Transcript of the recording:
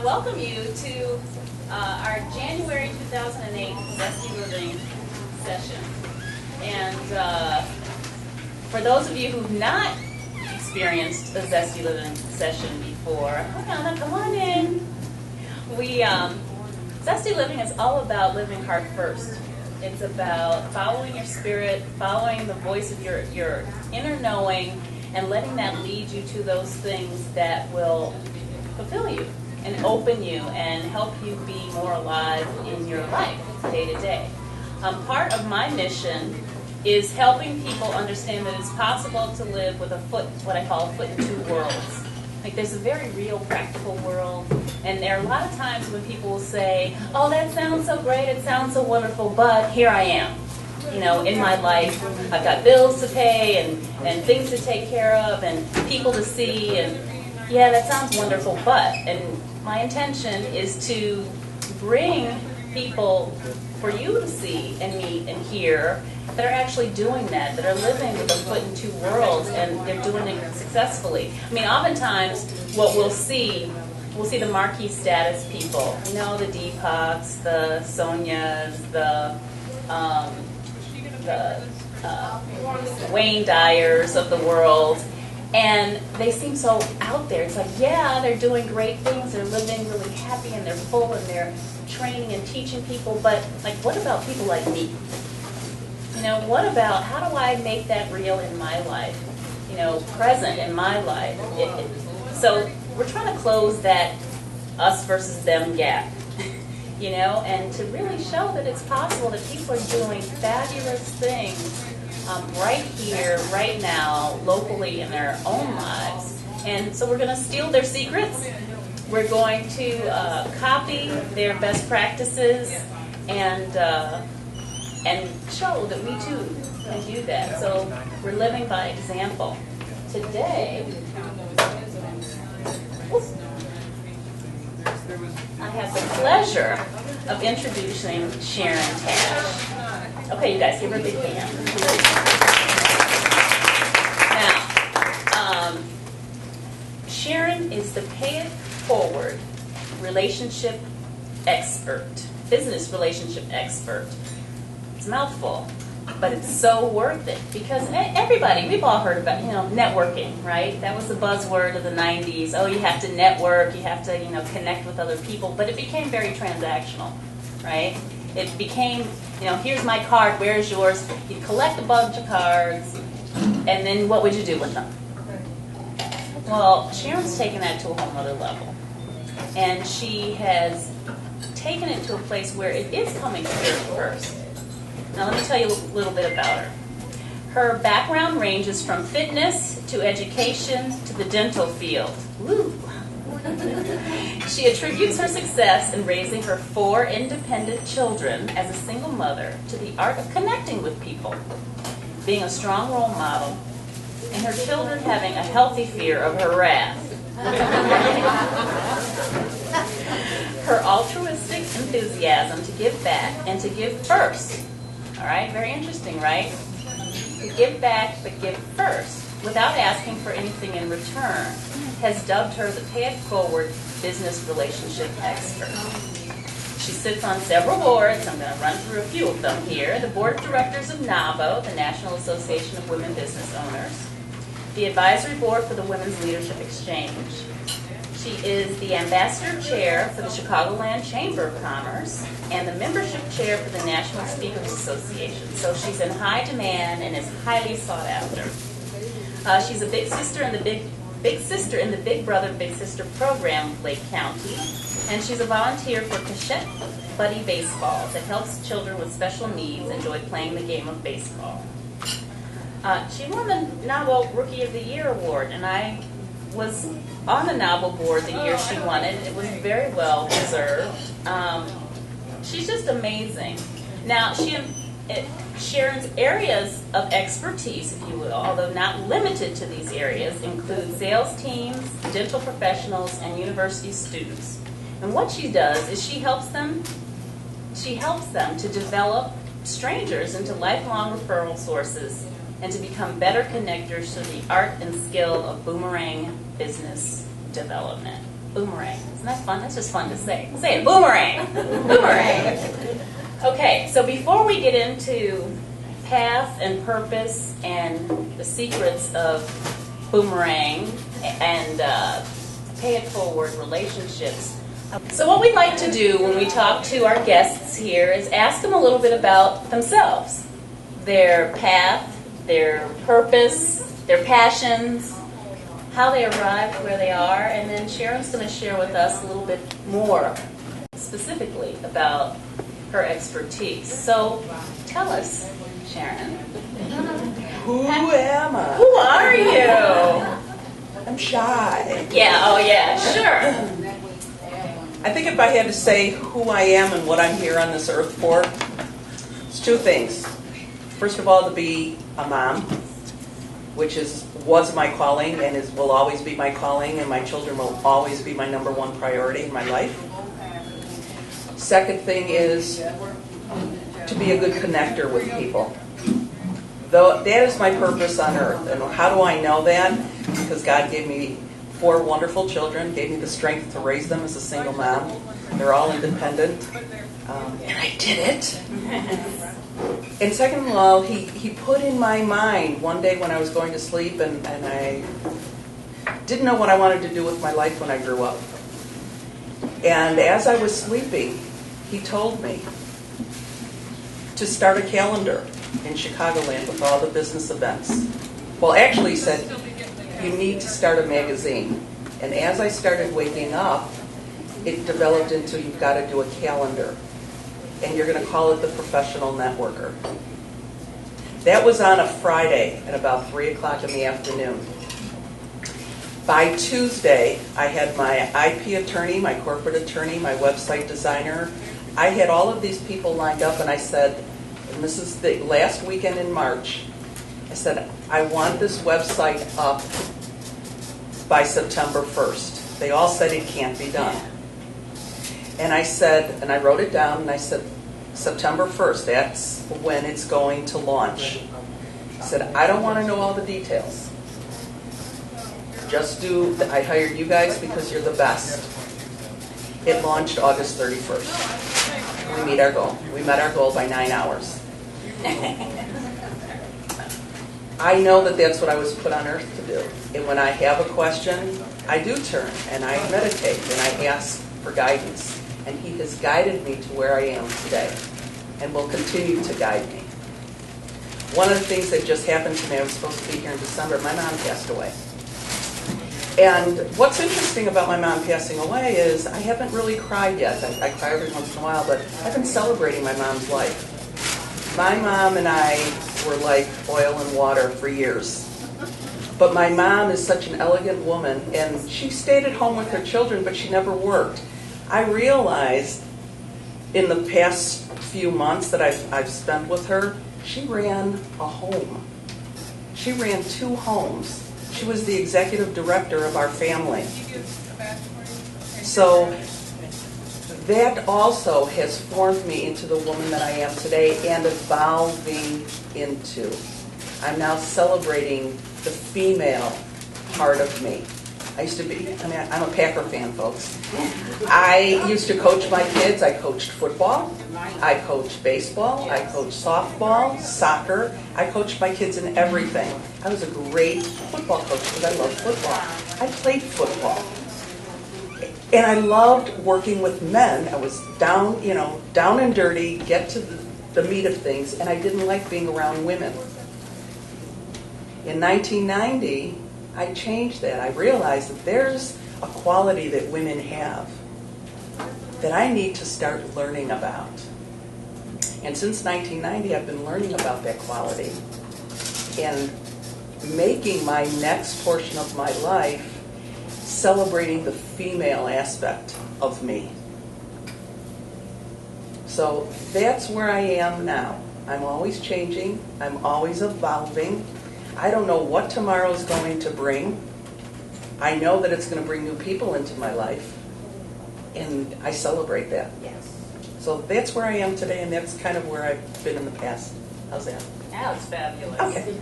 to welcome you to our January 2008 Zesty Living session. And for those of you who've not experienced a Zesty Living session before, come on in. Zesty Living is all about living heart first. It's about following your spirit, following the voice of your inner knowing, and letting that lead you to those things that will fulfill you and open you and help you be more alive in your life day to day. Part of my mission is helping people understand that it's possible to live with what I call a foot in two worlds. Like, there's a very real, practical world, and there are a lot of times when people will say, oh, that sounds so great, it sounds so wonderful, but here I am. You know, in my life, I've got bills to pay and things to take care of and people to see, and yeah, that sounds wonderful, but, and my intention is to bring people for you to see and meet and hear that are actually doing that are living with a foot in two worlds, and they're doing it successfully. I mean, oftentimes what we'll see the marquee status people, you know, the Deepoks, the Sonias, the Wayne Dyers of the world, and they seem so out there. It's like, yeah, they're doing great things, they're living really happy, and they're full, and they're training and teaching people, but like, what about people like me? You know, what about, how do I make that real in my life, you know, present in my life? So we're trying to close that us versus them gap, you know, and to really show that it's possible that people are doing fabulous things right here, right now, locally in their own lives. And so we're going to steal their secrets. We're going to copy their best practices and show that we too can do that. So we're living by example. Today, I have the pleasure of introducing Sharon Tash. Okay, you guys, give her a big hand. Now, Sharon is the Pay It Forward relationship expert, business relationship expert. It's a mouthful, but it's so worth it because everybody, we've all heard about, you know, networking, right? That was the buzzword of the 90s. Oh, you have to network, you have to, you know, connect with other people, but it became very transactional, right? It became, you know, here's my card, where's yours? You collect a bunch of cards, and then what would you do with them? Well, Sharon's taken that to a whole other level, and she has taken it to a place where it is coming spirit first. Now let me tell you a little bit about her. Her background ranges from fitness to education to the dental field. Woo. She attributes her success in raising her 4 independent children as a single mother to the art of connecting with people, being a strong role model, and her children having a healthy fear of her wrath. Her altruistic enthusiasm to give back and to give first. All right, very interesting, right? To give back but give first without asking for anything in return has dubbed her the Pay It Forward business relationship expert. She sits on several boards. I'm going to run through a few of them here. The board of directors of NABO, the National Association of Women Business Owners. The advisory board for the Women's Leadership Exchange. She is the ambassador chair for the Chicagoland Chamber of Commerce and the membership chair for the National Speakers Association. So she's in high demand and is highly sought after. She's a big sister in the Big Brother Big Sister program, Lake County, and she's a volunteer for Cachette Buddy Baseball that helps children with special needs enjoy playing the game of baseball. She won the NABO Rookie of the Year award, and I was on the NABO board the year she won it. It was very well deserved. She's just amazing. Now, Sharon's areas of expertise, if you will, although not limited to these areas, include sales teams, dental professionals, and university students. And what she does is she helps them to develop strangers into lifelong referral sources and to become better connectors to the art and skill of boomerang business development. Boomerang. Isn't that fun? That's just fun to say. Say it, boomerang. Boomerang. Okay, so before we get into path and purpose and the secrets of boomerang and pay it forward relationships. So what we'd like to do when we talk to our guests here is ask them a little bit about themselves, their path, their purpose, their passions, how they arrived where they are, and then Sharon's going to share with us a little bit more specifically about her expertise. So tell us, Sharon. Who am I? Who are you? I'm shy. Yeah, oh yeah, sure. I think if I had to say who I am and what I'm here on this earth for, it's two things. First of all, to be a mom, which was my calling and will always be my calling, and my children will always be my number one priority in my life. Second thing is to be a good connector with people. Though that is my purpose on earth. And how do I know that? Because God gave me 4 wonderful children, gave me the strength to raise them as a single mom. They're all independent. And I did it. And second of all, he put in my mind one day when I was going to sleep and I didn't know what I wanted to do with my life when I grew up. And as I was sleeping, he told me to start a calendar in Chicagoland with all the business events. Well, actually, he said, you need to start a magazine. And as I started waking up, it developed into you've got to do a calendar. And you're going to call it the Professional Networker. That was on a Friday at about 3 o'clock in the afternoon. By Tuesday, I had my IP attorney, my corporate attorney, my website designer. I had all of these people lined up, and I said, and this is the last weekend in March, I said, I want this website up by September 1st. They all said it can't be done. And I said, and I wrote it down, and I said, September 1st, that's when it's going to launch. I said, I don't want to know all the details. Just I hired you guys because you're the best. It launched August 31st. We meet our goal. We met our goal by 9 hours. I know that that's what I was put on earth to do. And when I have a question, I do turn and I meditate and I ask for guidance. And he has guided me to where I am today and will continue to guide me. One of the things that just happened to me, I was supposed to be here in December, my mom passed away. And what's interesting about my mom passing away is I haven't really cried yet. I cry every once in a while, but I've been celebrating my mom's life. My mom and I were like oil and water for years. But my mom is such an elegant woman, and she stayed at home with her children, but she never worked. I realized in the past few months that I've spent with her, she ran a home. She ran 2 homes. She was the executive director of our family. So that also has formed me into the woman that I am today and evolving into. I'm now celebrating the female part of me. I'm a Packer fan, folks. I used to coach my kids. I coached football. I coached baseball. I coached softball, soccer. I coached my kids in everything. I was a great football coach because I loved football. I played football. And I loved working with men. I was down and dirty, get to the meat of things, and I didn't like being around women. In 1990, I changed that. I realized that there's a quality that women have that I need to start learning about. And since 1990, I've been learning about that quality and making my next portion of my life celebrating the female aspect of me. So that's where I am now. I'm always changing. I'm always evolving. I don't know what tomorrow's going to bring. I know that it's going to bring new people into my life, and I celebrate that. Yes. So that's where I am today, and that's kind of where I've been in the past. How's that? That's fabulous. Okay.